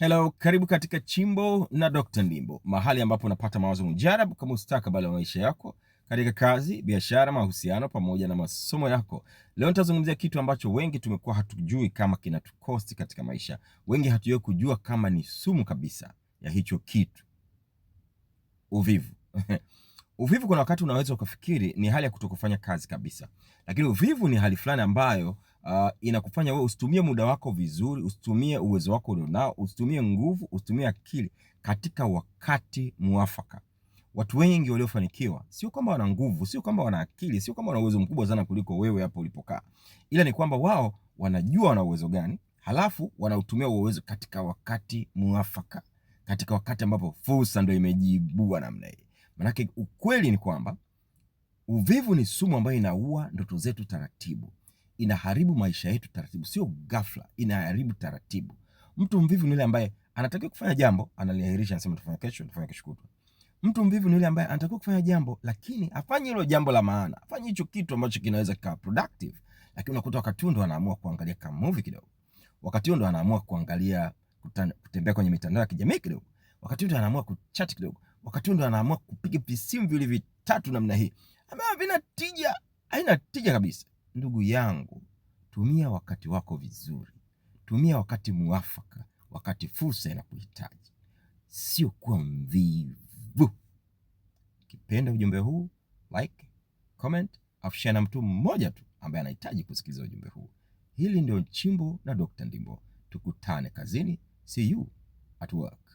Hello, karibu katika Chimbo na Dr. Ndimbo, mahali ambapo unapata mawazo mujarabu kama mustakabali wa maisha yako katika kazi, biashara, mahusiano pamoja na masomo yako. Leo nitazungumzia kitu ambacho wengi tumekuwa hatujui kama kinatukosti katika maisha. Wengi hatujui kujua kama ni sumu kabisa ya hicho kitu. Uvivu. Uvivu kuna wakati unaweza ukafikiri ni hali ya kutokufanya kazi kabisa. Lakini uvivu ni hali fulani ambayo inakufanya wewe usitumie muda wako vizuri, usitumie uwezo wako ulionao, usitumie nguvu, usitumie akili katika wakati muafaka. Watu wengi waliofanikiwa sio kwamba wana nguvu, sio kwamba wana akili, sio kwamba wana uwezo mkubwa sana kuliko wewe hapo ulipokaa. Ila ni kwamba wao wanajua wana uwezo gani, halafu wanautumia uwezo katika wakati muafaka, katika wakati ambapo fursa ndio imejiibua namna hii. Manake ukweli ni kwamba uvivu ni sumu ambayo inaua ndoto zetu taratibu, inaharibu maisha yetu taratibu, sio ghafla, inaharibu taratibu. Mtu mvivu ni yule ambaye anatakiwa kufanya jambo, analiahirisha, anasema tufanye kesho, tufanye kesho kutwa. Mtu mvivu ni yule ambaye anatakiwa kufanya jambo, lakini afanye hilo jambo la maana, afanye hicho kitu ambacho kinaweza kuwa productive, lakini unakuta wakati huo ndo anaamua kuangalia kama movie kidogo, wakati huo ndo anaamua kuangalia kutembea kwenye mitandao ya kijamii kidogo, wakati huo ndo anaamua kuchat kidogo, wakati huo ndo anaamua kupiga visimu vile vitatu namna hii ambayo havina tija, haina tija kabisa. Ndugu yangu, tumia wakati wako vizuri, tumia wakati muafaka, wakati fursa inakuhitaji, sio kuwa mvivu. Kipenda ujumbe huu, like, comment, au share na mtu mmoja tu ambaye anahitaji kusikiliza ujumbe huu. Hili ndio Chimbo na Dr. Ndimbo. Tukutane kazini. See you at work.